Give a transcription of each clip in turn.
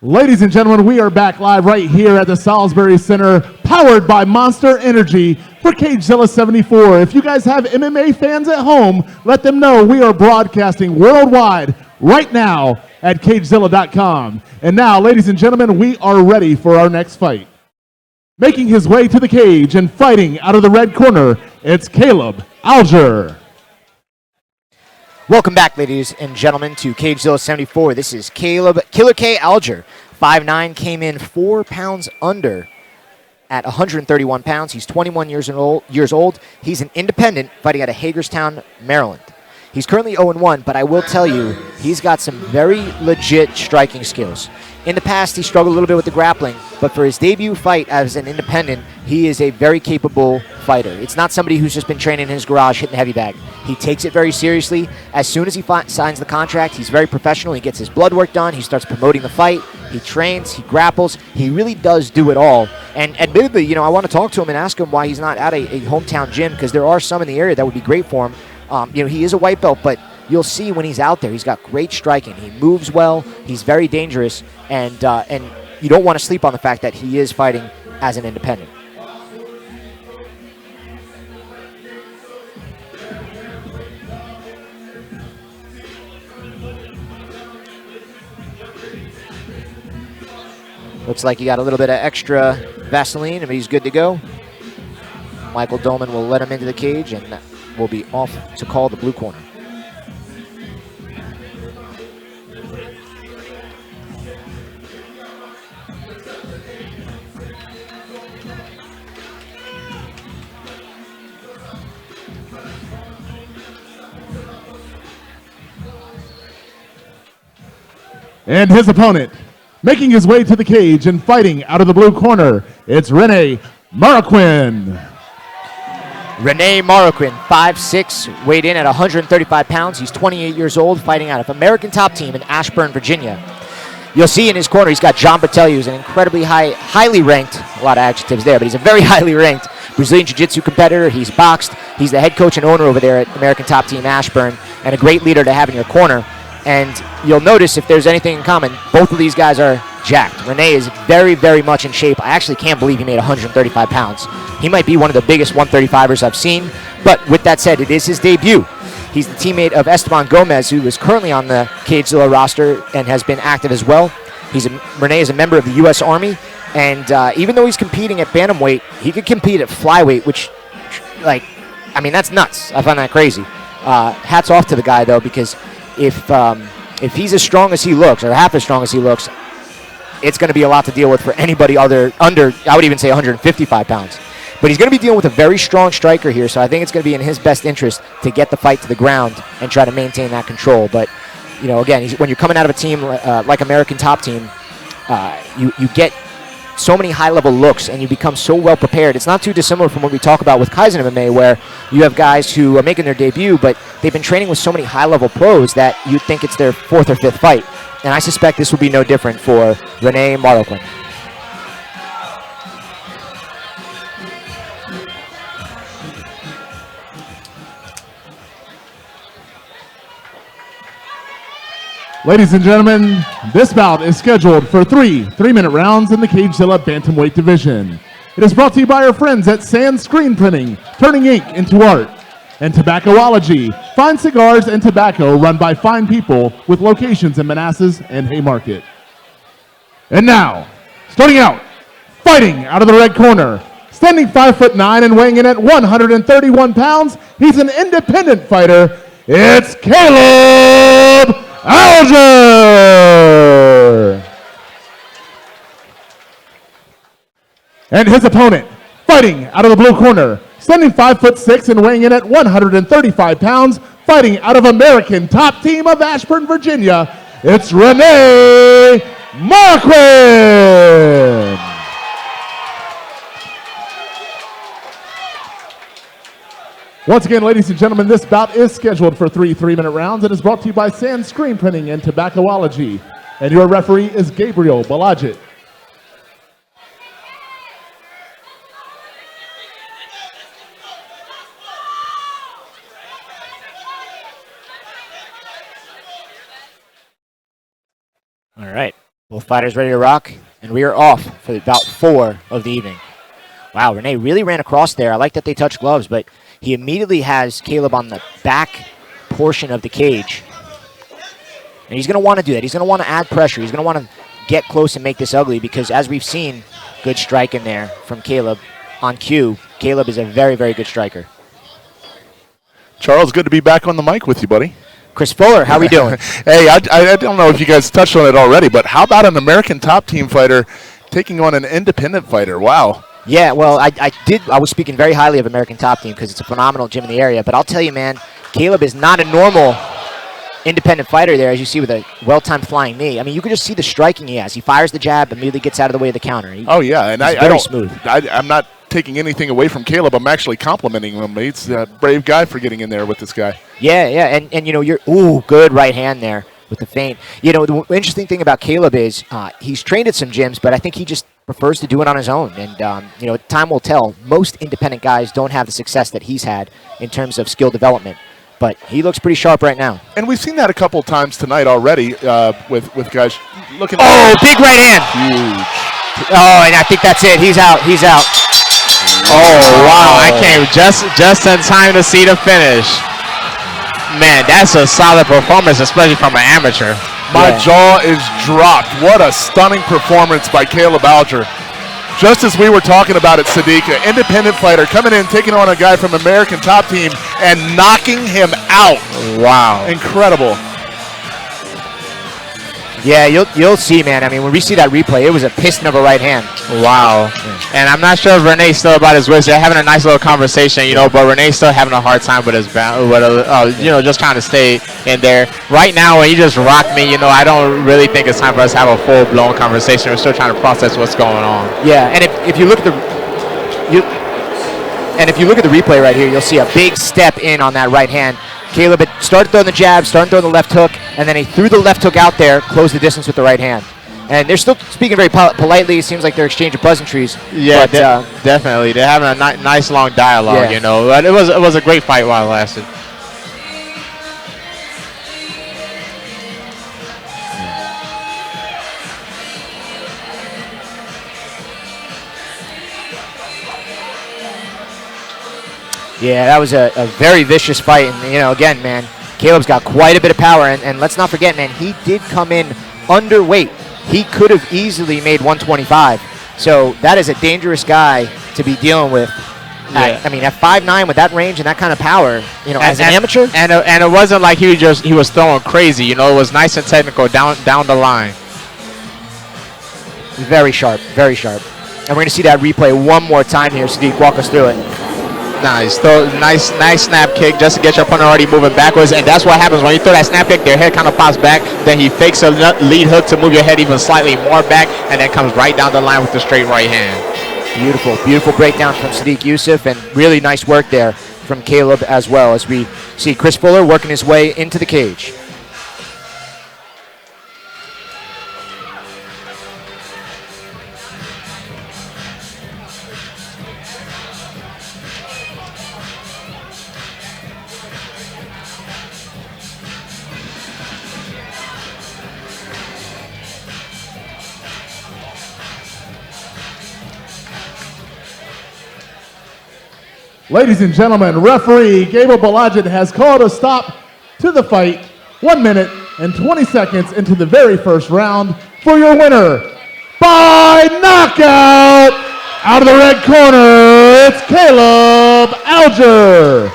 Ladies and gentlemen, we are back live right here at the Salisbury Center, powered by Monster Energy for CageZilla 74. If you guys have MMA fans at home, let them know we are broadcasting worldwide right now at CageZilla.com. And now, ladies and gentlemen, we are ready for our next fight. Making his way to the cage and fighting out of the red corner, it's Kaelob Alger. Welcome back, ladies and gentlemen, to CageZilla 74. This is Kaelob Killer K Alger. 5'9", came in 4 pounds under at 131 pounds. He's 21 years old. He's an independent fighting out of Hagerstown, Maryland. He's currently 0-1, but I will tell you, he's got some very legit striking skills. In the past, he struggled a little bit with the grappling, but for his debut fight as an independent, he is a very capable fighter. It's not somebody who's just been training in his garage hitting the heavy bag. He takes it very seriously. As soon as he signs the contract, he's very professional. He gets his blood work done. He starts promoting the fight. He trains. He grapples. He really does do it all. And admittedly, you know, I want to talk to him and ask him why he's not at a hometown gym, because there are some in the area that would be great for him. You know, he is a white belt, but you'll see when he's out there, he's got great striking. He moves well. He's very dangerous, and you don't want to sleep on the fact that he is fighting as an independent. Looks like he got a little bit of extra Vaseline, and he's good to go. Michael Dolman will let him into the cage, and will be off to call the blue corner. And his opponent, making his way to the cage and fighting out of the blue corner, it's Rene Marroquin. Rene Marroquin, 5'6", weighed in at 135 pounds. He's 28 years old, fighting out of American Top Team in Ashburn, Virginia. You'll see in his corner, he's got John Bertelli, who's an incredibly highly ranked, a lot of adjectives there, but he's a very highly ranked Brazilian Jiu-Jitsu competitor. He's boxed. He's the head coach and owner over there at American Top Team Ashburn, and a great leader to have in your corner. And you'll notice, if there's anything in common, both of these guys are jacked. Rene is very, very much in shape. I actually can't believe he made 135 pounds. He might be one of the biggest 135ers I've seen. But with that said, it is his debut. He's the teammate of Esteban Gomez, who is currently on the CageZilla roster and has been active as well. Rene is a member of the U.S. Army, and even though he's competing at bantamweight, he could compete at flyweight, which, like, I mean, that's nuts. I find that crazy. Hats off to the guy, though, because if he's as strong as he looks, or half as strong as he looks, it's going to be a lot to deal with for anybody under, I would even say 155 pounds. But he's going to be dealing with a very strong striker here, so I think it's going to be in his best interest to get the fight to the ground and try to maintain that control. But, you know, again, when you're coming out of a team like American Top Team, you get so many high-level looks, and you become so well prepared. It's not too dissimilar from what we talk about with Kaizen MMA, where you have guys who are making their debut, but they've been training with so many high-level pros that you think it's their 4th or 5th fight. And I suspect this will be no different for Rene Marroquin. Ladies and gentlemen, this bout is scheduled for three-minute rounds in the CageZilla Bantamweight division. It is brought to you by our friends at Sand Screen Printing, turning ink into art, and Tobaccoology, fine cigars and tobacco run by fine people with locations in Manassas and Haymarket. And now, starting out, fighting out of the red corner, standing 5'9" and weighing in at 131 pounds, he's an independent fighter. It's Kaelob Alger! And his opponent, fighting out of the blue corner, standing 5'6" and weighing in at 135 pounds, fighting out of American Top Team of Ashburn, Virginia, it's Rene Marroquin! Once again, ladies and gentlemen, this bout is scheduled for three-minute rounds and is brought to you by Sand Screen Printing and Tobaccoology. And your referee is Gabriel Balajit. All right. Well, Both fighters ready to rock, and we are off for about 4 of the evening. Wow, Rene really ran across there. I like that they touched gloves, but he immediately has Kaelob on the back portion of the cage. And he's going to want to do that. He's going to want to add pressure. He's going to want to get close and make this ugly because, as we've seen, good strike in there from Kaelob on cue. Kaelob is a very, very good striker. Charles, good to be back on the mic with you, buddy. Chris Fuller, how we doing? Hey, I don't know if you guys touched on it already, but how about an American top team fighter taking on an independent fighter? Wow. Yeah, well, I was speaking very highly of American Top Team because it's a phenomenal gym in the area. But I'll tell you, man, Kaelob is not a normal independent fighter there, as you see with a well-timed flying knee. I mean, you can just see the striking he has. He fires the jab, immediately gets out of the way of the counter. Very smooth. I'm not taking anything away from Kaelob. I'm actually complimenting him. He's a brave guy for getting in there with this guy. Yeah, and you know, good right hand there with the feint. You know, the interesting thing about Kaelob is he's trained at some gyms, but I think he just prefers to do it on his own. And, you know, time will tell. Most independent guys don't have the success that he's had in terms of skill development. But he looks pretty sharp right now. And we've seen that a couple times tonight already with guys looking. Oh, big right hand. Huge. Oh, and I think that's it. He's out. He's out. Oh, wow. I came just in time to see the finish. Man, that's a solid performance, especially from an amateur. My jaw is dropped. What a stunning performance by Kaelob Alger. Just as we were talking about it, Sadiq, an independent fighter coming in, taking on a guy from American Top Team and knocking him out. Wow. Incredible. Yeah, you'll see, man. I mean, when we see that replay, it was a piston of a right hand. Wow. And I'm not sure if Rene's still about his wits. They're having a nice little conversation, you know, but Rene's still having a hard time with his you know, just trying to stay in there. Right now, when you just rock me, you know, I don't really think it's time for us to have a full-blown conversation. We're still trying to process what's going on. Yeah, and if you look at the replay right here, you'll see a big step in on that right hand. Kaelob had started throwing the jab, started throwing the left hook, and then he threw the left hook out there, closed the distance with the right hand. And they're still speaking very politely. It seems like they're exchanging pleasantries. Yeah, but, definitely. They're having a nice long dialogue, you know. But it was a great fight while it lasted. Yeah, that was a very vicious fight. And, you know, again, man, Kaelob's got quite a bit of power. And let's not forget, man, he did come in underweight. He could have easily made 125. So that is a dangerous guy to be dealing with. Yeah. I mean, at 5'9", with that range and that kind of power, you know, as an amateur. And it wasn't like he was throwing crazy. You know, it was nice and technical down the line. Very sharp, very sharp. And we're going to see that replay one more time here. Sadiq, walk us through it. Nice. Throw nice snap kick just to get your opponent already moving backwards. And that's what happens when you throw that snap kick. Their head kind of pops back. Then he fakes a lead hook to move your head even slightly more back, and then comes right down the line with the straight right hand. Beautiful, beautiful breakdown from Sadiq Yusuf, and really nice work there from Kaelob as well, as we see Chris Fuller working his way into the cage. Ladies and gentlemen, referee Kaelob Alger has called a stop to the fight 1 minute and 20 seconds into the very first round for your winner by knockout out of the red corner, it's Kaelob Alger.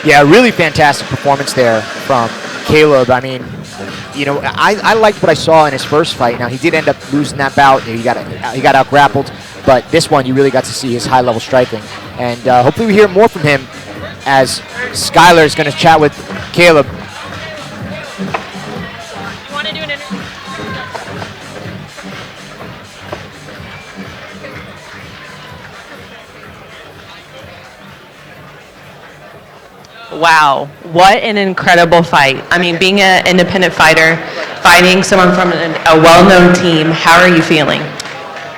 Yeah, really fantastic performance there from Kaelob. I mean, you know, I liked what I saw in his first fight. Now, he did end up losing that bout. He got out-grappled. But this one, you really got to see his high-level striking. And hopefully we hear more from him as Skylar is going to chat with Kaelob. You want to do an interview? Wow, what an incredible fight. I mean, being an independent fighter, fighting someone from a well-known team, how are you feeling?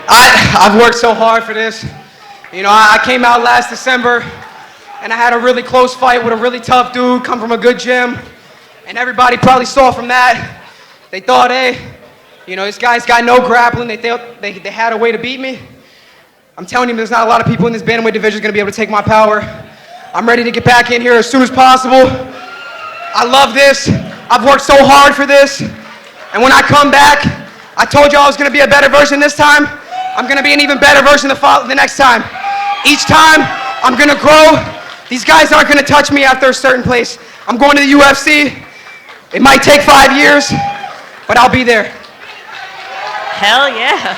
I've worked so hard for this. You know, I came out last December, and I had a really close fight with a really tough dude, come from a good gym, and everybody probably saw from that. They thought, hey, you know, this guy's got no grappling. They thought they had a way to beat me. I'm telling you, there's not a lot of people in this bantamweight division going to be able to take my power. I'm ready to get back in here as soon as possible. I love this. I've worked so hard for this. And when I come back, I told you I was going to be a better version this time. I'm going to be an even better version the next time. Each time, I'm going to grow. These guys aren't going to touch me after a certain place. I'm going to the UFC. It might take 5 years, but I'll be there. Hell yeah.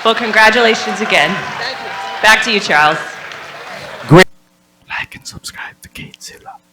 Well, congratulations again. Thank you. Back to you, Charles. Great. Like and subscribe to CageZilla.